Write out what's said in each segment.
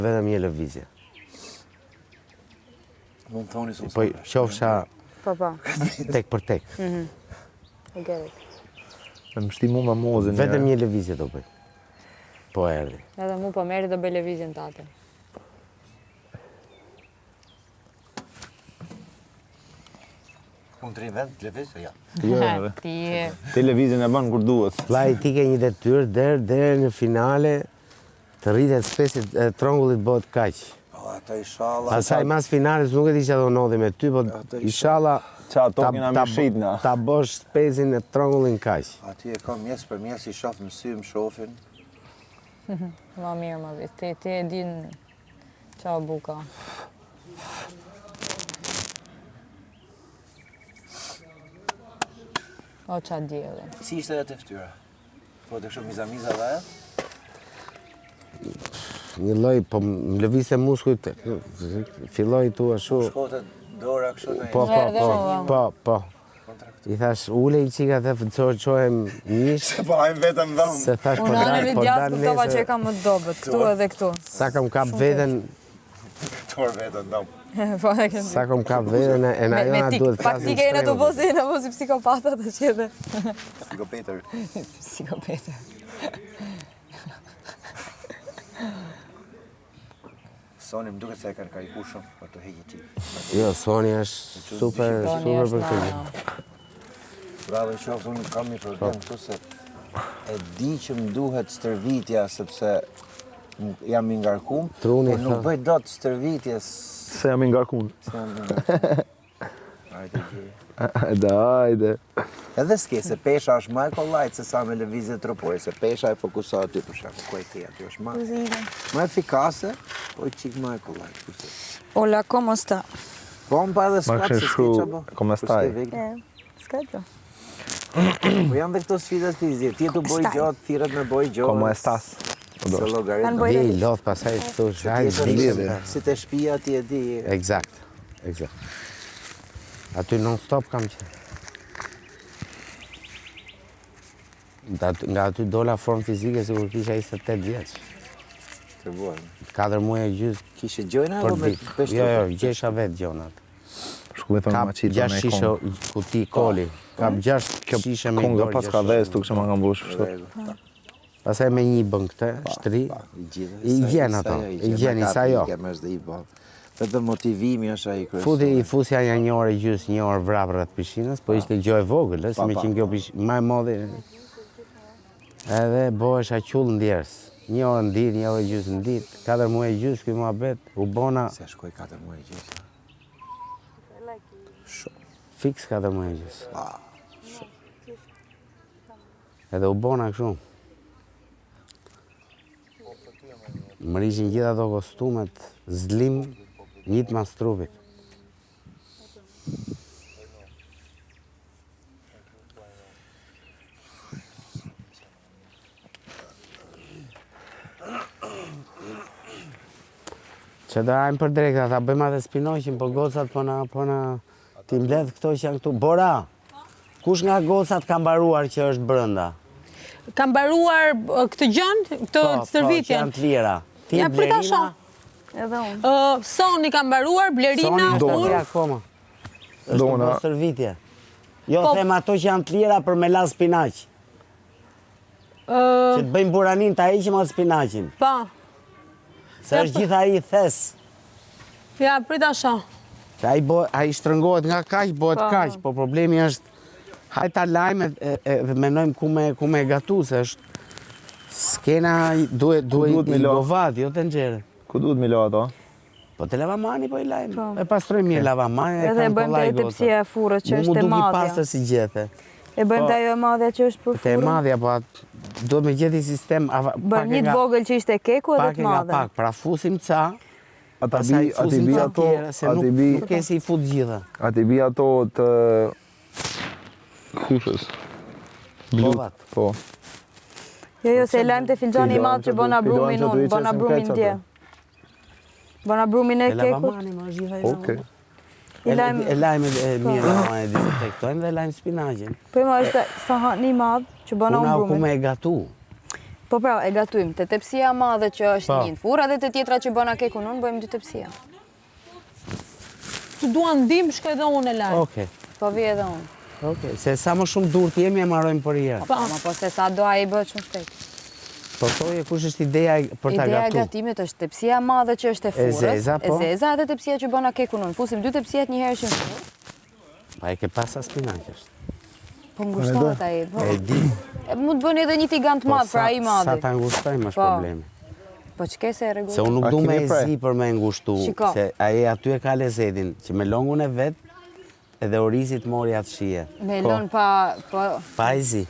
Vetëm një lëvizje. Mund thoni se Po qofsha tek për tek. I get it. Më shti mu ma mozën. Vetëm një lëvizje do bëj. Po erdhi. Edhe mu po meri do bëj lëvizjen tate. Unë të rinë vend, lëviz, ja. Jo, Ti televizin e banë kur duhet. Vllai ti ke një detyrë deri në finale të rritet spesit e trongullit bëhet kaq. O, ato inshallah. Pastaj mas finales nuk e di çfarë do ndodhi me ty, po inshallah Qa tokin a mi shitna. ta bosh spesin e trongullin kaq. Aty e kam mjes për mjes, i shoh më sy, më shofin. ma mirë ma vit. Ti e din qa buka. O qa djeli. Si ishte edhe të ftyra? Po të kështu miza dhe e? Një lloj, po më lëvizte muskujt, filloi tu ashtu. Shkote dora kështu në Po. I thash, ule i qika dhe qohem mish, Po hajmë vetëm dhëmë. se thash po Unë anë dal vidjas kuptova që e nesër, kam më dobet, këtu edhe këtu. sa kam kap veten, Tor vetëm dhëmë. Po e këndi. sa kam kap veten, e na jona duhet Pak ti ke në të bosi, në bosi psikopatat të që edhe. Psikopeter. Psikopeter. Soni më duket se e kanë kariku shumë për të heqi qik. Jo, Soni është super për këtë. Bravo i qoftë, unë kam një problem këtu se e di që më duhet stërvitja sepse jam i ngarkum, Truni, por nuk tha. bëj dot stërvitjes. Se jam i ngarkun. Se jam i ngarkum. Hajde gjej. Hajde. Edhe s'ke, se pesha është ma e kollajt se sa me lëvizje trupore, se pesha e fokusohet ty për shembull, ku e ti aty është ma efikase, po i qik ma e kollajt. kurse. Hola, ¿cómo está? Po më pa edhe Ma squat kështu se shku, s'ke qa bo. come Kur stai? s'ke vegla. S'ka gjë. Po janë dhe këto sfidat fizike, ti tu boj gjatë, thirret me boj gjatë. Como estas? Se llogarit. Vej, lot, pasaj të thush, hajde, Si të shtëpia ti e di. Eksakt. Aty non stop kam qenë. Nga aty dola formë fizike si kur kisha 28 vjeç. Të buar. 4 muaj e gjysmë Kishe gjojna për apo me ditë. peshë? Jo, gjesha vetë gjonat. Shku me thonë Kap ma qitë 6 shishe kuti koli. Kap 6 shishe me Konga dorë. pas ka vez, tu kështë ma nga mbush. Pastaj me një bën këtë, shtri. I gjen ato, i gjen, i sa jo. Vetëm motivimi është ai kryesor. I fusja një orë e gjysmë, një orë vrap rreth pishinës, po ishte gjë e vogël, si me qenë kjo më e madhe. Edhe bëhesha qull ndjerës. Një orë në ditë, një orë e gjysmë në ditë, 4 muaj e gjysmë, ky muhabet, u bona Se shkoj 4 muaj e gjysmë. fiks 4 muaj e gjysmë. Edhe u bona kështu. Më rishin gjitha ato kostumet, zlim, njët mas trupit. Që do hajmë për drekta, ta bëjmë atë spinoqin, po gocat po na ti mbledh këto që janë këtu. Bora, kush nga gocat ka mbaruar që është brënda? Kam mbaruar këtë gjën, këtë Po, që stërvitjen. janë të lira. Ti Ja, prita Blerina, shoh. Edhe unë. Soni kam mbaruar, Blerina, Soni unë. është akoma. Është Dona. të bërë stërvitje. Jo, Po. them ato që janë të lira për me la spinaq. Që të bëjmë buranin, ta heqim atë spinaqin. Pa, Se është gjitha ai thes. ja, prita shoh. Se ai shtrëngohet nga kaq, bëhet kaq, po problemi është hajde ta lajmë dhe menojmë ku me gatu, se është skena duhet duhet me i la? govat, jo të nxjerrë. Ku duhet me la ato? Po te lavamani po i lajmë. E pastrojmë mirë lavamani, Edhe e bëjmë të tepsia e furrës që është e Mu duke i madhja. pastër si gjethe. E bëjmë të ajo e madhja që është për Te e furrën. madhja, po duhet me gjeti sistem. Bëjmë një të vogël që ishte keku edhe Pak të e nga madhe. pak, pra fusim ca, Ata pasaj bi fusim ca ato, tjera, se ati bi, nuk e si i fut gjitha. ati bi ato të kushës. Bluvat. Po. Jo, se e lajmë të filxani i madhë që bëna brumin Filxani që unë, do i bëna qesim brumin keq dje. ato. Bëna brumin e E kekut. lavamani, ma është gjitha i Okej. lavamani. I lajmë, E lajmë mirë, lavamani e dezinfektojmë dhe lajmë spinaqin. po ima është sahan i madhë që bëna Una unë ku brumin. me e gatu. Po pra, e gatujmë. Te tepsia madhe që është Po. një në furrë dhe te tjetra që bëna kekun unë, bëjmë 2 tepsia. Të duan ndim, shkoj edhe unë e lajë. Okej. Po vi edhe unë. Okej, se sa më shumë dur t'jemi e marrojmë për herë. Ama po se sa do ai bëhet shumë shpejt. Po thoje kush është ideja për ta Ideja e gatuar. gatimit është tepsia madhe që është e furrës, zeza, po. e zeza dhe tepsia që bëna kekun unë. Fusim 2 tepsiat një herë që në furrë. Pa e ke pasa spinaq është. Po ngushtohet ai. Po. E di. Mund të bëni edhe një tigan të madh për ai Sa madhi. ta ngushtojmë është Po. problemi. Po ç'ke se e rregull. Se unë nuk A du me keni e prej? zi për me ngushtu, Shiko. se ai aty e ka lezetin, që me longun e vet, edhe orizit mori atë shije. Me lën pa po. Pa e zi,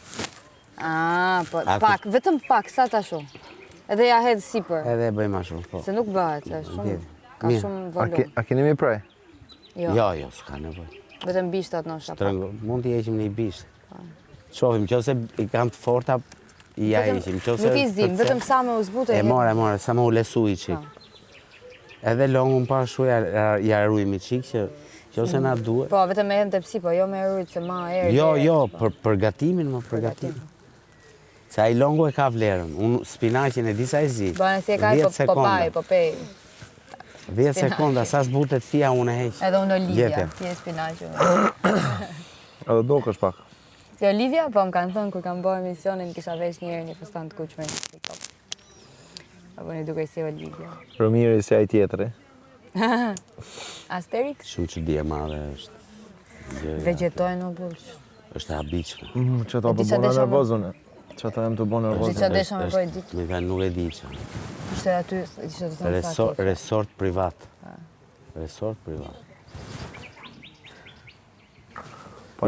Po A, pak, vetëm pak sa tashu. Edhe ja hedh sipër. edhe e bëjmë ashtu, po. Se nuk bëhet, është shumë ka Mirë. shumë A volum. keni mi prej? Jo, Jo, s'ka nevojë. vetëm bishtat ndoshta. pak. Mund t'i heqim një bisht. Shofim, qose i kanë të forta, i ja Vetëm- heqim. Qose Nuk i zim, të vetëm sa me u zbute. E more, sa më u lesu i qik. Edhe longun pa shu ja rujmi qik, që qose na duhet. Po, vetëm me hedhën tepsi, po jo me rujt se ma erë. Jo, për gatimin, më për gatimin. Se ai longu e ka vlerën. Unë spinaqin e disa e zi. Bëhen si e ka 10 po paj, po pej. 10 sekonda, sa s'butet fia unë e heq. Edhe unë Olivia, Jete. ti e spinaqë. Edhe do kësh pak. Si Olivia, po më kanë thënë kur kam bërë emisionin, kisha vesh një herë një fustan të kuqme në TikTok. Apo një duke si Olivia. Rëmiri si ai tjetri. Asterix? Shumë që di e madhe është. gjëja, Vegetojnë o bulsh. është e habitshme. Që ta E di për qa bona desha me- nervoz unë. Që ta jem të bona nervoz. Di qa desha me Është- bëj ditë. Me ka nuk e di që. Ishte aty, ishte të thëmë sa keq. Resort privat. Resort privat. Po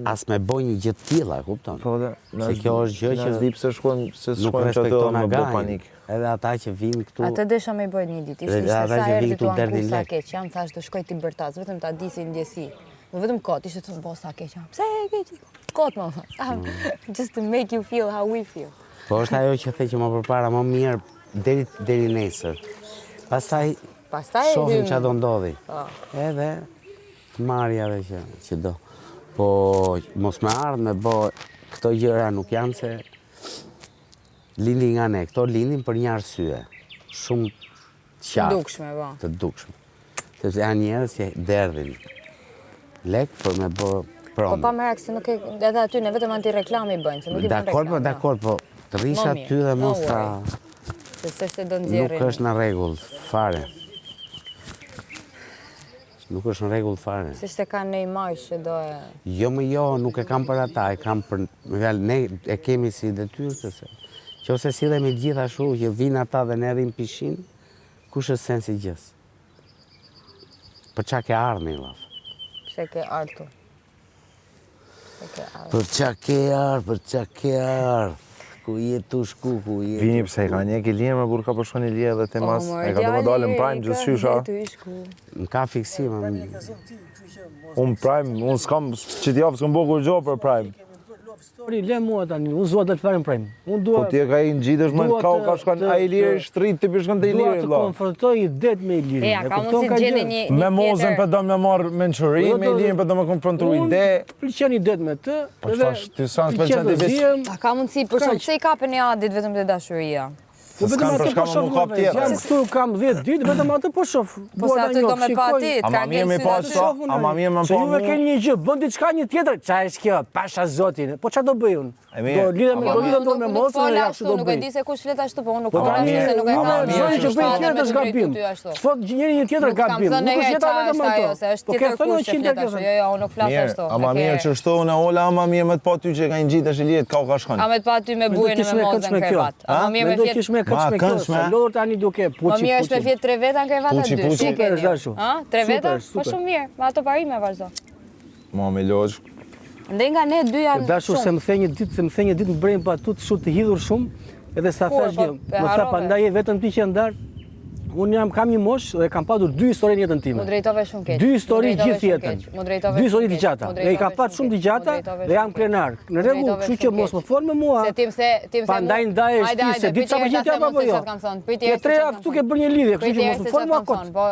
As me boj një gjë tilla, kupton? Po dhe. Se kjo është gjë që Nësdi pse shkojnë, se nuk shkojnë që të respekton me bë agajin. panik. Edhe ata që vinë këtu. Atë desha me i bëjt një ditë, ishte Dhe ata sa që herë vinë që këtu tu anku derdhin sa lek. keq, jam thash të shkoj ti bërtas, vetëm ta di si ndjesi. Vetëm kot, ishte të bo sa keq, jam, pse e keq? Kot më thënë, just to make you feel how we feel. Po është ajo që the që më përpara më mirë deri nesër. Pastaj Pastaj shohim hym. ç'a do ndodhi. Po. Edhe të marrja dhe që do. Po mos me ardhë me bo këto gjëra nuk janë se lindin nga ne. Këto lindin për një arsye. Shumë qartë. Dukshme, po. Të dukshme. Sepse janë njerëz që derdhin lek për me bë Po promo. pa merak se nuk e, edhe aty ne vetëm anti-reklami bëjnë, se nuk i bën Dakor, po reklame. dakor, po të rish Më aty mirë, dhe no mos ta... Se s'është do Nuk nxjerrin. është në rregull fare. Nuk është në rregull fare. Se s'e kanë në imazh që do e... Jo, nuk e kam për ata, e kam për... me fjalë, ne e kemi si detyrë të se. Qose sillemi gjithashtu që vinë ata dhe ne rrim pishin, kush është sensi gjës? Për çka ke ardhur valla? Pse ke ardhur. Pse ke ardhur. Për çka ke ardhur? Ku je tu shku, ku je? Vini pse ka një kilje me burka për shkoni lije dhe temas. E ka do me dalë në prime gjithçysha. Më ka fiksim, Unë prime, unë s'kam që t'javë s'kam bo kur gjo për prime. Le mua tani, unë zua të farën prem. Unë dua Po ti e ka i në gjitësh me dua ka të- ka shkan të- a i lirë të- shtrit të përshkan të i dua lirë, të vla. konfrontoj i det me Ilirin. Ja, ka kupton mund si ka gjeni gjë? një Me mozën për do me marrë menqëri, Po, me lirën për do me konfrontu i Unë de. pëlqen i det me të. Po çfarë, ti s'kan pëlqen ti vetë? A ka mundësi, për shumë, pse i kapën e adit vetëm të dashuria? Po vetëm s'kam atë për shkak po shoh më kap më tjetër. Jam këtu kam 10 ditë, vetëm atë po shoh. Po se aty do me pa ti, A ma mirë me pa qëta, a ma mirë me Se pa juve mu. keni një gjë, bën diçka një tjetër, qa është kjo, pasha zotin, po qa do bëj unë? E mirë. Do lidhem Ama do lidhem Nuk do me mosën fola dhe ja ashtu, kështu do nuk e bëj. di se kush flet ashtu, po unë nuk Po fola tani, ashtu se nuk e juve kam. zoni që bëjnë tjetër është me të gabim. ty ashtu. Thot njëri një tjetër Nuk kam gabim, thënë nuk është herë jeta qa vetëm është ajo, ato. se është Po ke tjetër thënë kush që 100 flet tjetër. ashtu. Jo, unë nuk flas Mirë, ashtu. ama mirë që shto në ola, ama mirë me të pa ty që ka një gjitësh i lijet, ka shkan. A me të pa ty me bujën e me mozën krevat. A më mirë me Mendoj fjet. kish me Ma, këndshme kjo. këndshme. se Lodhur tani duke Më puçi. mirë është me fjet 3 veta në krevat Puçi, aty. puçi. Si e Super, keni? është dashu. Ha? 3 veta? Super, Po super. shumë mirë, me ato parime vazhdo. Ma me logj. Ndej nga ne dy janë Dashu se shumë. më the një ditë në brejnë pa tu të shumë të hidhur shumë, edhe sa Kur, thash po, gjë. e Më tha harrove. pandaj e vetëm ti që ndar. Unë kam një moshë dhe kam patur 2 histori në jetën time. Mu drejtove shumë keq. 2 histori Mu drejtove gjithë shumë jetën. keq. Mu drejtove 2 histori shumë të keq. gjata. Mu Dhe i drejtove kam patur shumë të keq. gjata Mu drejtove dhe jam shumë keq. krenar. Në Mu rregull, drejtove kështu shumë që mos keq. më fol me mua. Se tim se Pandaj ndajesh ti se di çfarë po gjeta apo jo. Pyetje Ke treja këtu ke bërë një lidhje, kështu që mos më fol mua kot. Po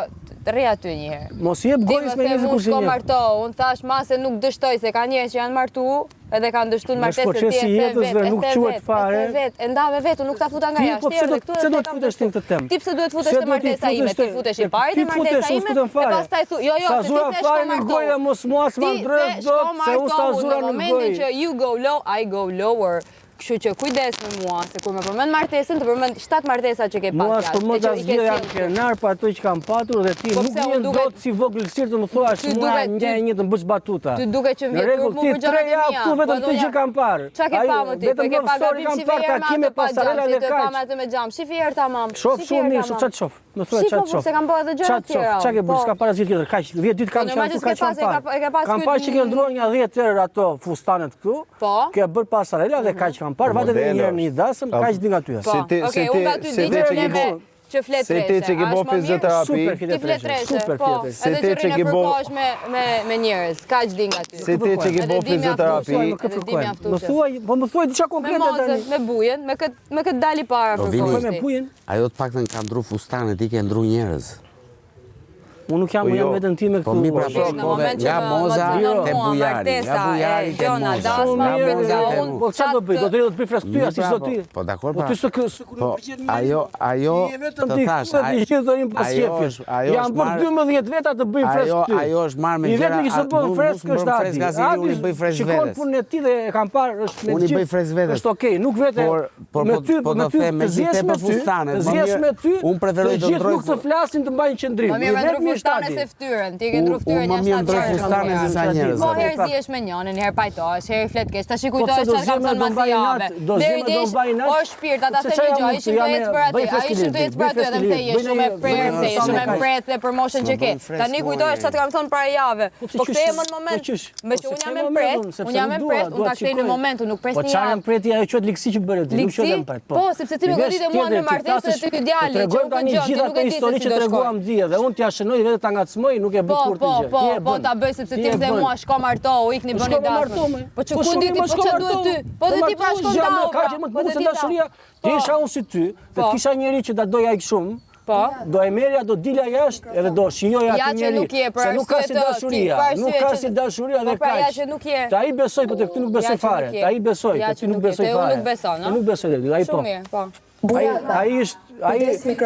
rri aty një herë. Mos jep Ti gojës më me the njerëz mu kur shko si marto, unë thash ma se nuk dështoj se ka njerëz që janë martu edhe kanë dështuar martesë shko qesi jetës dhe nuk quhet fare. E ndave vetë, unë nuk ta futa nga Ti, jashtë. po pse duhet futesh ti në këtë temë? Ti pse duhet futesh te martesa ime? Ti futesh i pari te martesa ime. E pastaj thu, jo, Sa se zura ti fare në gojë dhe mos mua s'ma ndrësh dot se unë sa zura në momentin gojë. që you go low, I go lower. Kështu që kujdes me mua, se kur më përmend martesën, të përmend 7 martesa që ke pas Mua jashtë. s'përmend asgjë janë krenar për ato që kam patur dhe ti Po nuk pse unë vjen duket- dot si vogël sirë të më thuash Ty mua duket- një të më bësh batuta. Ty duket që Në vjen rregull, turp ti mu për 3 gjërat e javë mia. këtu vetëm Po, të do gjë kam parë. Çka ke pamë ti? Po Vetëm ke love pa story gabim kam si parë vjerë takime me pasarela dhe Të kaq. pamë atë me xham. Shifi herë tamam. Shof shumë mirë, çat shof. Më thuaj çat shof. Se kam bërë edhe gjëra të tjera. Çka ke bërë? S'ka para asgjë tjetër. Kaq 10 ditë kam normal qenë që këtu, kaq s'ke pas, kam e ke pas parë. Kam këtë- parë që ke ndruar një 10 herë ato fustanet këtu. Po. Ke bërë pasarela dhe kaq kam parë. Vate edhe një herë në një dasëm, kaq di nga ty. Po, okej, unë nga ty di që neve që flet Se ti treshe. që ke bo Është më mirë- fizioterapi, Super Ti flet treshe, Super po. fletreshe. Edhe Se që ti që rrinë ke bo- fërkohesh me njerëz, kaq di nga ty. se ti që ke bo Edhe di fizioterapi, mjaftueshëm. Më këtë Edhe di fërkojmë. mjaftueshëm. Më thuaj diçka Me konkrete mozën, tani. me bujen, me këtë dali para Po, vini. Me fërkohesh ti. bujen. Ajo të paktën ka ndru fustanet, ti ke ndru njerëz. Unë nuk jam jam vetëm ti me Po mi pra këtu. po Në moment që nga më moza zgjidhën te mua, bujari, martesa, nga bujari e, te gjona, moza. dasma, Nga mirë, moza te unë- moza. Po çfarë do bëj? Do të bëj fresh ty, si pra, sot ti. Po dakor Po pra. ti s'e kur Po nuk pëlqen mirë. ajo vetëm të ti thash, këtu të gjithë do rim pas ajo shefit. është- ajo Jam është për marrë- 12 veta të bëjmë fresh ty. Ajo është marrë me I gjëra. vetëm që s'e bën fresh është Adi. fresh gazini, unë i bëj fresh Shikon vetes. punën e ti dhe e kam parë është me Unë i bëj gjithë. fresh vetes. Është okay, nuk vete Por me ty, po me do ty, them me të zjesh gjithë me për ty, fustanet. të më zjesh mirë, me ty. Unë preferoj të të gjithë ndroj. nuk të flasin të mbajnë qendrim. Më mirë me ndru Vetëm fustane shtati. se ftyrën, ti ke ndru ftyrën Më jashtë mirë ndroj atë fustane se sa njerëz. Po herë zihesh me njënin, herë pajtohesh, herë flet keq. Tash Po kujtohesh pse do çfarë kam zjeme thënë do mas mbaj jave. nat, do zjeme do mbaj nat. O shpirt, ata Se thënë çfarë gjë, jam ishim unë, të jam ecë për aty, bëj ai fresh ishim të ecë për aty edhe më the bëj je shumë me një- prerë, bëj një shumë me kaq. prerë dhe promotion që ke. Tani kujtohesh çfarë kam thënë para jave. pse Po qysh? kthehem në moment. Po qysh? Me që Po unë se jam kthej e në pret, momentin, sepse unë jam e nuk pret, dua, unë ta dua kthej në shikoj. momentin, nuk pres Po një çfarë javë. jam preti ajo quhet ligësi që bëre ti, nuk Ligësi? qetem pret. Po, sepse ti më godite mua në martesë dhe ty djali, Të që tregoj nuk tani e gjon, ti gjithë nuk ato e di se histori si që do treguam shkoj. dje dhe unë t'ja shënoj dhe ta ngacmoj, nuk e bë Po, kurrë po, të gjë. po, Ti e po bën. ta bëj sepse ti e më the bën. mua shko marto, u ikni bëni Shko me dasmë. martome. Po që ku di ti po ç'a duhet ty? Po dhe ti pra shkon tao. Ka që më të bukur se dashuria. Ti isha unë si ty, dhe Po. kisha njëri që ta doja ik shumë. Po. Do e merja, do dilja jashtë edhe do shijoja Ja atë që njeri. nuk je, për Se nuk ka arsye si të- dashuria, për arsye nuk ka që- si dashuria Po dhe pra, ja kaq. që nuk je. Ta i besoj, po te këtu nuk besoj Ja që fare. nuk je. Ta i besoj, Ja te që ty nuk nuk je, besoj te unë fare. nuk beson, Te a? nuk besoj, ai po. Shumë mirë, po. Ai është,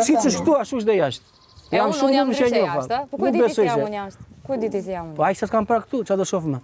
siç është këtu ashtu është dhe jashtë. E unë jam që e ndryshe njoh, jashtë, a? Po ku Nuk di ti si besoj jam se. unë jashtë? Ku di ti si jam Po unë? ai sa t'kam para këtu, çfarë do shoh më?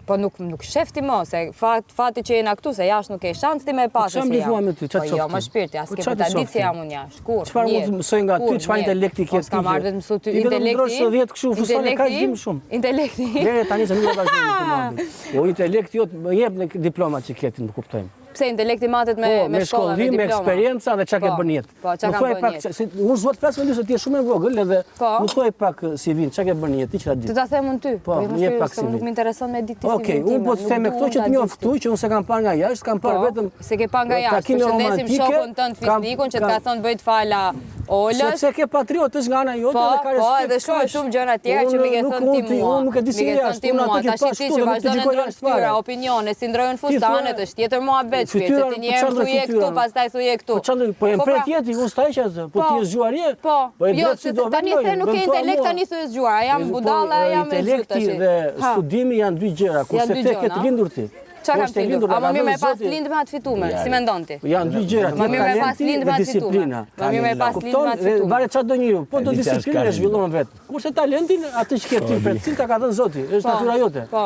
Po nuk shefti mo, se fati që jena këtu, se jashtë nuk e shans ti me pasë çfarë si më thua jam. me ty, çfarë Po jo, shoh më ti? shpirti, as Po ke çfarë ta të shoh ditë si ti? jam unë jashtë. Kur? Çfarë mund të mësoj nga ty, çfarë intelekti ke Po ti? s'kam ardhur të mësu ty Ti vetëm intelekti. ndrosh 10 kështu fustane kaq dim shumë. Intelekti. Deri tani se nuk do ta vazhdoj. O intelekti jot më jep në diplomat që ke ti, më kuptojmë. Pse intelekti matet Po, me me shkolla, me shkollim, me diploma. eksperjenca dhe çka ke Po, bën jetë. po, çka Më kam thuaj bën pak, jetë. unë zot flas me ty se ti je shumë e vogël edhe Po. më thuaj pak si vin, çka ke bën jetë, ti që ta di. Të ta them unë ty. Po, jo, më një shpirti, pak si nuk vin. më intereson me ditë si vin Okej, time, unë po të nuk them me du këto që unë të ta njoh di këtu, që unë se kam parë nga jashtë, kam parë Po, vetëm se ke pa nga jashtë, takime përshëndesim romantike, shokun tënd fisnikun që të ka thënë bëjt fala Olës. Sepse ke patriotësh nga ana jote Po, dhe ka po, respekt. edhe shumë gjëra tjera që mi ke thënë ti mua. Unë nuk e di si Mi ke thënë jashtë, ti unë mua, ato që tash pas ti këtu që dhe nuk të vazhdon e gjikoj ndron jashtë fare. fytyra, opinione, si ndrojnë fustanet, është tjetër mua bet shpirti, Fytyra, ti po një herë çfarë thuje fytyra? këtu, pastaj thuje këtu. Po çfarë, po e Po, mpret pra, jeti, unë s'ta heq atë, po ti je zgjuarje. Po, e jo, drejt se si do tani vendoj, se nuk ke vend thua intelekt, mua. tani thuje zgjuar, jam Po, budalla, jam e zhyt tash. intelekti dhe Ha. studimi janë dy gjëra, kurse dy te gjëra, ke të a? lindur ti. Qa Po kam është e të lindur, lindur? A e më ka mirë me dhënë pas Zoti. lindë me atë fitume, si me ndonë ti? Janë dy gjëra, Më mirë me pas talenti lindë me dhe atë fitume. disiplina. Më mirë me pas lindë me Kupton, atë dhe fitume. varet çfarë do njeriu, po do E di çfarë disiplinë e shkallin. zhvillon vetë. Kurse talentin atë që ke ti pretësin ta ka dhënë Zoti, është natyra jote. Po,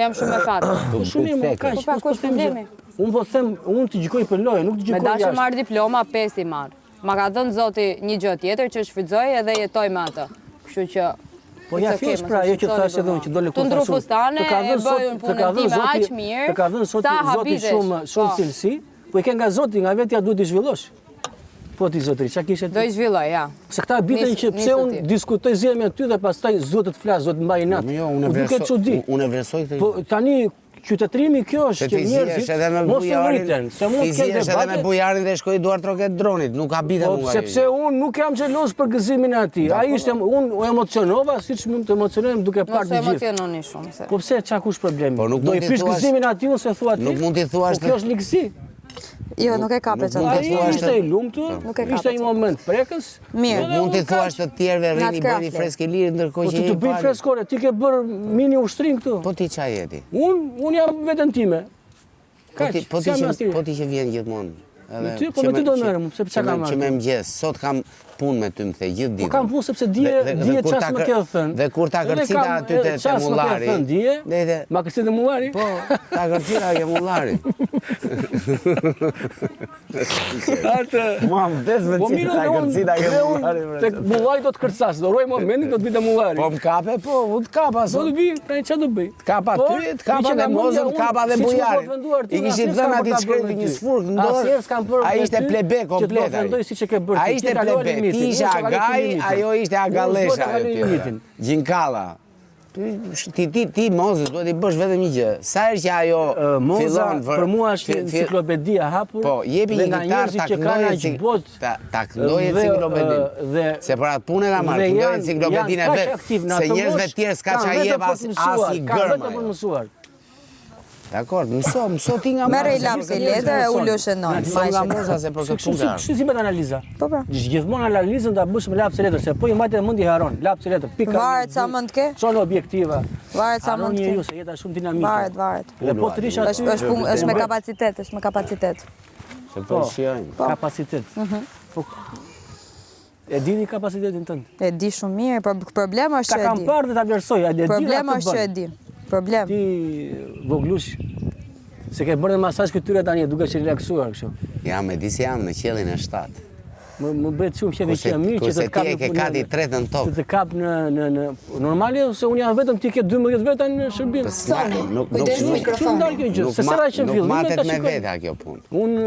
jam shumë me fatë. Po shumë mirë, më kaq. Po pra, ku është problemi? Unë po them, unë të gjykoj për lojë, nuk të Me gjykoj dashur jashtë. marrë diploma, 5 i marrë. Ma ka dhënë Zoti një gjë tjetër që shfrytëzoj edhe jetoj me atë. Kështu që Po ja thjesht pra, ajo që thash edhe unë që dole Tu ndru fustane, e bëjun punën time aq mirë. Të ka dhënë Zoti shumë cilësi, po i ke nga Zoti, nga vetja duhet i zhvillosh. Po ti zotëri, çka kishe ti? Do i zhvilloj, ja. Se këta bitën që pse unë diskutoj zgjedhje me ty dhe pastaj zotët flas, zotë mbaj natë. Jo, unë e vlerësoj këtë. Po tani qytetërimi kjo është që njerëzit mos u rriten, se mund të kenë edhe me bujarin dhe shkoi duart roket dronit, nuk habitem Po unë. sepse unë nuk jam xheloz për gëzimin e atij. Ai ishte unë u emocionova siç mund të emocionojmë duke parë të gjithë. Mos emociononi shumë se. Po pse çka kush problemi? Po nuk do mund i t'i prish thuash- gëzimin atij unë se thua ti. Nuk mund t'i thuash Po kjo është ligësi. Jo, nuk e kape që Ai ishte i lumtur, Nuk e ishte kapet. një moment prekës. Mirë. Mund t'i thuash të tjerëve rini bëni fresk i lirë ndërkohë Po që ti të bëj freskore, ti ke bërë mini ushtrim këtu. Po ti qa jeti? Unë jam vetën time. Kaq, Po s'jam as ti. ti që vjen gjithmonë. Me ty, po me ty do merrem, sepse çka kam Që me mëngjes, sot kam punë me ty më the gjithë ditën. Po kam punë sepse dije ças më ke thënë. Dhe kur ta kërcita aty te mullari. Ma kërcit te mullari? Po, ta kërcita ke mullari. Atë. Mua më vdes me Po mirë, ta kërcita ke mullari. Tek mullari do të kërcas, do ruaj momentin do të vi te mullari. Po më kape, po, u të kapa Do sot. të vi, tani ç'a do bëj? Kapa ty, të kapa dhe mozën, të kapa dhe bujarin. I kishit dhënë ati shkreti një sfurk në dorë. Ai ishte plebe komplet. Ai ishte plebe, ti ishe agaj, ajo ishte agalesha. Gjinkalla. Ti Mozës duhet i bësh vetëm një gjë. Sa herë që ajo Moza fillon për mua është enciklopedia hapur. Po, jepi një gitar ta këndoje enciklopedin. Se për atë punë e ka marrë, këndoje enciklopedin e vet. Se njerëzve tjerë s'ka qa jep as i gërma. Dakor, mëso ti nga Moza. Merë i lapsi letër e u lëshë në. Mëso nga Moza se për këtë punë. Si bëhet analiza? Po pra. Gjithmonë analizën ta bësh me lapsi letër, se po i mbajtë mend i haron. Lapsi letër, pika. Varet sa mend ke? Çon objektiva. Varet sa mend ke. Njeriu se jeta shumë dinamike. Varet. Dhe po të rish aty. Është me kapacitet, është me kapacitet. Se po shijojnë. Kapacitet. Po. E dini kapacitetin tënd? E di shumë mirë, por problemi është Ka që e kam di. parë dhe ta vlerësoj, a di Problemi është që e di. Problem. Ti voglush, se ke bërë masazh këtyre tani, duke që relaksuar kështu. Jam e di se jam në qiellin e 7. Më bëhet shumë që veçë mirë që të kap. Kurse ti e ke kati tretën top. Të kap në normali ose unë jam vetëm ti ke 12 veta në shërbim. Shumë ndar kjo gjë. Se sa që nuk matet me veta kjo punë. Unë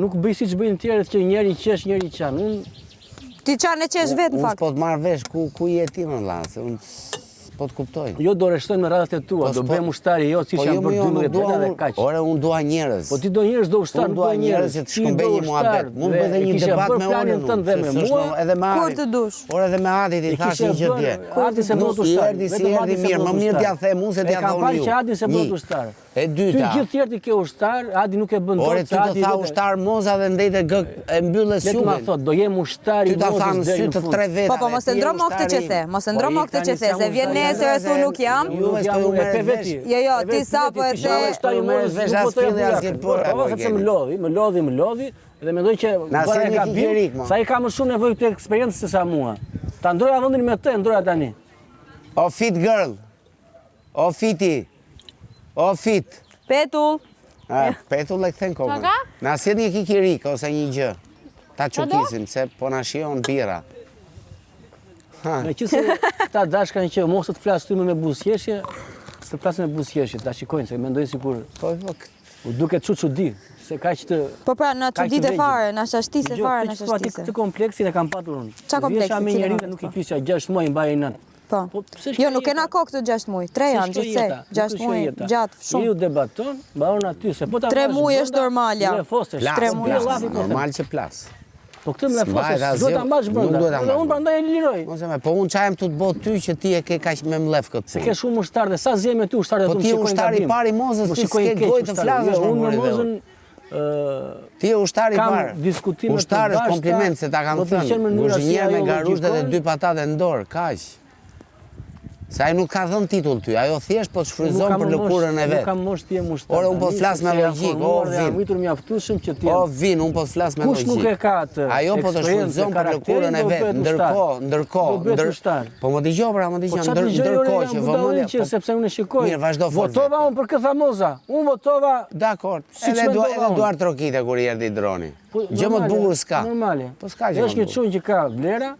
nuk bëj siç bëjnë tjerët që njëri qesh, njëri qan. Ti qanë e qesh vetë në fakt. Unë s'po të marrë vesh ku je ti më vëlla, se unë po të kuptoj. Jo do rreshtojmë me radhat e tua, do bëjmë ushtari jo siç janë bërë 12 veta dhe kaq. Ore unë dua njerëz. Po ti do njerëz do ushtar, nuk dua njerëz që të shkëmbej një muhabet. Mund bëj edhe një debat me unë. Edhe me Kur të dush. Ore edhe me Adit i thash një gjë dje. Ati se bëhet ushtar. Si erdhi mirë, më mirë t'ja them unë se t'ja thoni ju. Ka që Adi se bëhet ushtar. E dyta. Ty gjithë tjerë ti ke ushtar, Adi nuk e bën dot. Ore ty të tha ushtar Moza dhe ndejte gë e mbyllë syrin. Le të thot, do jem ushtar i Mozës. Ty ta thanë sy të 3 veta. Po mos e ndromo këtë që the, mos e ndromo këtë që the, se vjen nesër e thu nuk jam. Jo, ti sapo e the. Më lodhi dhe mendoj që bëra gabim. Sa i ka më shumë nevojë këtë eksperiencë se sa mua. Ta ndroja vendin me të, ndroja tani. O fit girl. O fiti. O fit. Petull. Petull e këthen kokën. Na sjell një kikirik ose një gjë. Ta çukisim se po na shijon birra. Në që se ta dashkan që mos të flasë ty me buzëqeshje, të flasë me buzëqeshje, ta shikojnë, se mendoj sikur u duket çudi, se kaq të. Po pra, na çuditë fare, na shashtise fare, na shashtise. Këtë kompleksin e kam patur unë. Ç'a kompleksi? Vjesha me njërin dhe nuk i kisha 6 muaj mbajej nën. Po. Jo, nuk kena kohë këtu 6 muaj, 3 janë gjithsej. 6 muaj gjatë shumë. Ju debaton, mbaron aty se po ta 3 muaj është normal ja. 3 muaj normal që plas. Po këtë më fosësh, duhet ta mbash brenda. Unë prandaj e liroj. Po unë çajem tu të bëj ty që ti e ke kaq me mlef këtë. Se ke shumë ushtar dhe sa zje me ty ushtar dhe tu shikojnë. Po ti ushtari i parë i Mozës, ti s'ke gojë të flasësh unë me Mozën. Ti je ushtari i parë. Ushtarës kompliment se ta kam thënë. Guzhinjer me garushtë dhe 2 patate në dorë, kaq. Se ai nuk ka dhënë titull ty, ajo thjesht po të shfryzon për lëkurën e vet. Nuk kam mosh ti e ushtar. Ore un po flas me logjik, o vin. Arritur mjaftueshëm që ti. O vin, un po flas me logjik. Kush nuk e ka atë? Ajo po të shfryzon për lëkurën e vet. Ndërkohë. Po më dëgjoj pra, më dëgjoj ndërkohë që vëmendja që sepse unë shikoj. Mirë, vazhdo fort. Votova un për këtë famoza. Un votova. Dakor. Edhe Eduard Trokite kur i erdhi droni. Gjë më të bukur s'ka. Normale. Po s'ka gjë. Është një çun që ka vlera.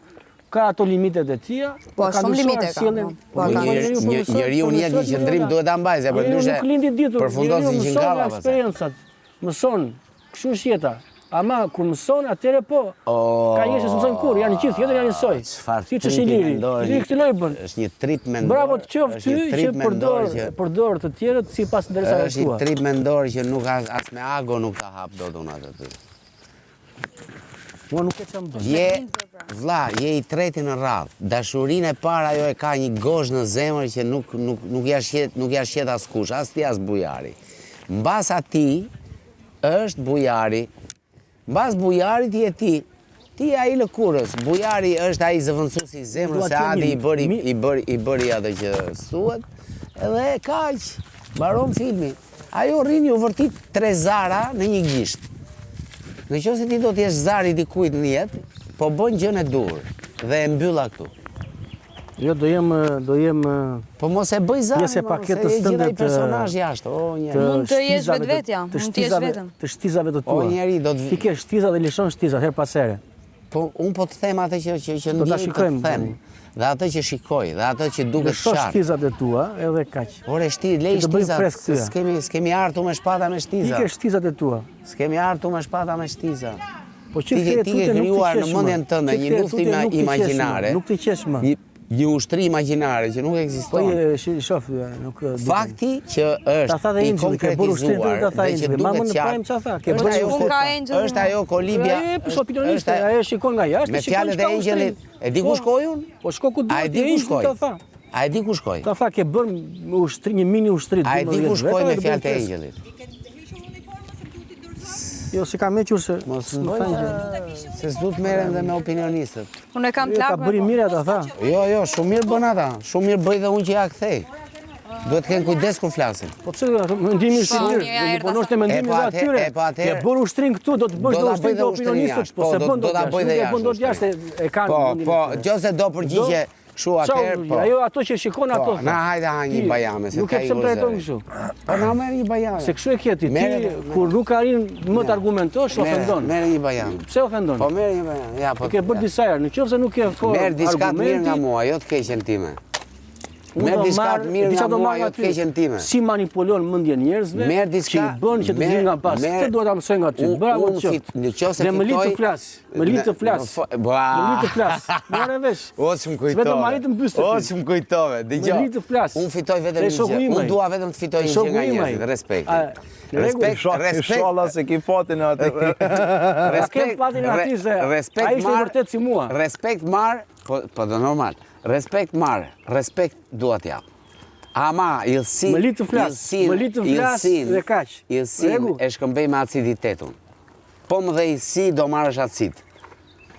Ka ato limitet e tia. Po, shumë limite ka. Njeriu një qëndrim duhet ta mbajë, se përndryshe përfundon si gjingalla pastaj. Mëson, kështu është jeta. Ama kur mëson atëre po. Ka njerëz që mëson kur, janë gjithë, jetën janë njësoj. Siç është i liri. Ti këtë lloj bën. Është një trip mendor. Bravo të qoftë ty që përdor të tjerët sipas interesave tua. Është një trip mendor që nuk as me ago nuk ta hap dot unë atë. Mua nuk e çam bën. Vlla, je i treti në radhë. Dashurinë e parë ajo e ka një gozh në zemër që nuk ja shjet askush, as ti as bujari. Mbas atij është bujari. Mbas bujarit je ti. Ti ai lëkurës. Bujari është ai zëvendësuesi i zemrës se Adi i bëri atë që thuhet. Edhe kaq. Mbaron filmi. Ajo rrin ju vërtit 3 zara në një gisht. Nëse ti do të jesh zari dikujt në jetë, po bën gjën e dur dhe e mbylla këtu. Jo, do jem Po mos e bëj zari, pjesë e paketës se tënde gjithaj personazh jashtë. O, njeri. Mund të jesh vetvetja, mund të jesh vetëm. Të shtizave të tua. O, njeri, do të... Ti ke shtiza dhe lëshon shtizat her pas here. Po, unë po të them atë që Do ta ndjej të shikojmë, them. Dhe atë që shikoj, dhe atë që duket Lëshon sharp. shtizat e tua edhe kaq. Ore, lej të bëjmë shtizat, fresk tyja. s'kemi artu me shpata me Ti shtiza. ke shtizat e tua. S'kemi artu me shpata me shtiza. Po Ti ke krijuar në mendjen tënde një luftë imagjinare. Nuk të qesh më. Një ushtri imagjinare që nuk Po ekziston. shof, nuk Fakti që Ta tha dhe është i Angel, ke bërë ushtrim konkretizuar ta tha dhe që Angel. Ma më duket në prime qartë. ça tha, ke Është bërë ajo Unë ka Angel. Është ajo kolibja. Po opinioniste, ajo shikon nga jashtë. Me fjalët e Angelit, e di ku shkoj unë? Po shko ku A e duhet, di ku shkoj? ta tha. A e di ku shkoj? Ta tha ke bërë ushtri, një mini ushtri. A e di 12 ku shkoj veta, me dhe fjalët e bërë Angelit? Jo, se ka mequr se... Mos se s'du të merrem dhe me opinionistët. Unë e kam të Ka larg. bëri mirë ata, tha. Jo, shumë mirë bën ata. Shumë mirë bëj dhe unë që ja kthej. Duhet të kenë kujdes kur flasin. Po pse mendimi është i mirë, mirë, ja, do të punosh te mendimi E, po dhe atëherë- atyre. e, po atëherë- Ke bërë ushtrin këtu, do të bësh Do do ta ushtrin bëj te dhe ushtrin opinionistët, jashtë. po Po, se do bën do ta të bëj dhe jashtë, nuk e bën do të jashtë jashtë, e kanë. Po, mendjen po, e tyre. nëse do përgjigje shu atëherë, po. Ajo ato që shikon ato. Po, tha. na hajde ha një Ti, bajame, se Nuk ka e pse i më trajton vëzëri. kështu. Po na merr një bajame. Se kështu e ke ti, Merre, kur nuk arrin më të argumentosh, ofendon. Merr një bajame. Pse ofendon? Po merr një bajame. Ja, po. Ke bërë disa herë, nëse nuk ke fort Merr diçka të mirë nga argumenti, mua, jo të keqen time. unë Merr do diçka marr- të mirë diçka nga do mua, marr jo nga të ty. keqen time. Si manipulon mendjen njerëzve, Merr që diçka, i bën që të merr- vijnë nga pas. merr- Këtë duhet ta mësoj nga ty. Unë- Bravo unë ti. fit- nëse Dhe më lit të fitoj- flas, më lit të flas. Bua. Më lit të flas. Morë vesh. O që më kujtove. Vetëm arrit të mbysë ti. O që më kujtove. Dëgjoj. lit të flas. Unë fitoj vetëm Te një shoku gjë. im ai. Unë dua vetëm të fitoj Te një shoku gjë nga im ai. njerëzit, respekt. A, në rregull. Inshallah se ki fatin aty. Kem patin e atij se ai ishte i vërtet si mua. Respekt marr, po do normal. Respekt marr, respekt dua t'jap. Ama ilsin, Më lit të flas, më lit të flas dhe kaq. Ilsin Rregull. e shkëmbej me aciditetun. Po më dhe ilsi do marrësh acid.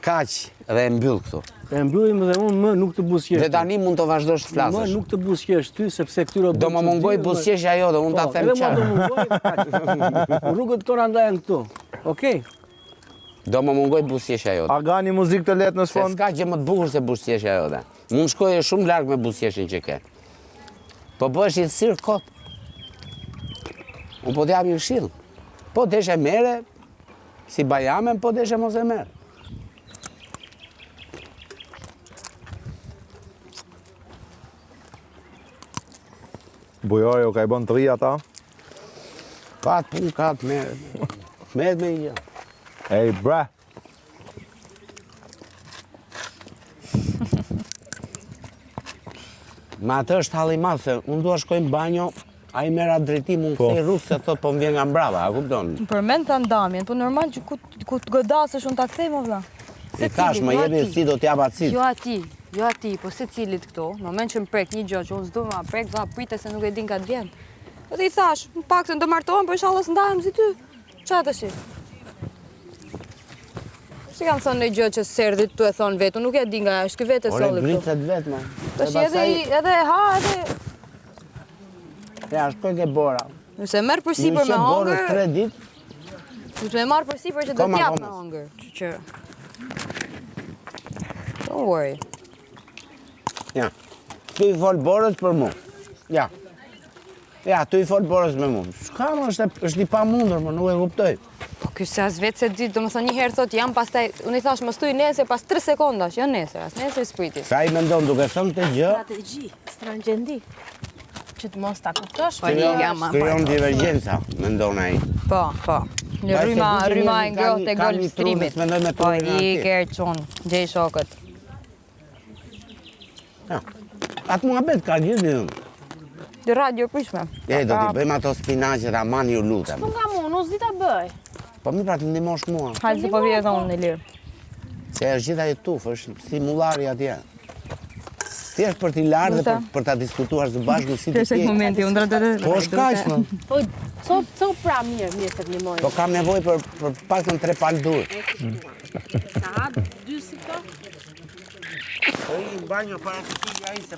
Kaq dhe e mbyll këtu. E mbyllim dhe unë më nuk të buzqesh. Dhe tani mund të vazhdosh të Më flasësh. nuk të buzqesh ty sepse këtyre Do më mungoj buzëqeshja jote, unë ta them Edhe mua do qartë. mungoj. kaq. Rrugët tona ndahen këtu. Okej. Do më mungoj buzëqeshja jote. A ka një muzikë të lehtë në Se fond? s'ka gjë më të bukur se buzëqeshja jote. Mund shkoje shumë larg me buzëqeshin që ke. Po bëhesh i thirr kot. Unë po t'jap një këshill. Po deshe mere, si bajamen, po deshe mos e merë. Bujari o ka i bën të ri ata? Ka të punë, ka të merë. Merët me i gjë. Ej, bre. Ma atë është halli madh, se unë dua shkoj në banjo, a i merë atë drejtim, unë kthej rrugë se thot po më vjen nga mbrava, a kupton? Përmend ta ndamjen, po normal që ku të godasësh unë ta kthej më vëlla. I thash, më jepi si do t'jap acid. Jo ati, po se cilit këto, në moment që më prek një gjë që unë s'du ma prek, dha prite se nuk e din ka të vjen. Po të i thash, në pak të ndëmartohem, po inshallah s'ndahem si ty. Qa të shi? Si kam thonë në gjë që serdit tu e thonë vetë, unë nuk e di nga është ky vetë e Ore, solli këto. gritet vetë, ma. Të shi edhe ha, edhe... Ja, shkoj ke bora. Nëse merr për sipër me borës hongër, 3 ditë, du të me marr për sipër që do Koma, t'jap koma. me hongër. Që... Don't worry. ja. Tu i fol borës për mu. Ja. Ja, tu i fol borës me mu. Shka më është i pa mundur, më nuk e kuptoj. Po ky se as vetë se di, do më thonë një herë thot jam, pastaj, unë i thash më stuj nesër pas 3 sekondash, jo nesër, as nesër s'priti. Sa i mendon duke thënë këtë gjë, Strategji, strangjendi. Që të mos ta kuptosh, Po një jama. krijon divergjenca, mendon ai. Po. Në Pa, se rryma di që e njerëzit ngrohtë e kanë golf një streamit. trunës, mendoj me Po trunën i atje. kerçun, gjej shokët. Ja. Atë mua bet ka gjithë unë. Dhe radio prishme. E, do t'i bëjmë ato spinaqet, aman ju lutem. nga mu, nuk s'di ta bëj. Po mi pra të ndihmosh mua. Hajde se po vjen edhe unë në lirë. Se është gjitha e tufë, është si mullari atje. Thjesht për t'i larë dhe për ta diskutuar së bashku si të Është momenti, unë drejtë. Po shkaq më. Po, co pra mirë të limoj. Po kam nevojë për paktën 3 palë dur. Ka hap 2 si to? Po i në banjo para të t'i ai se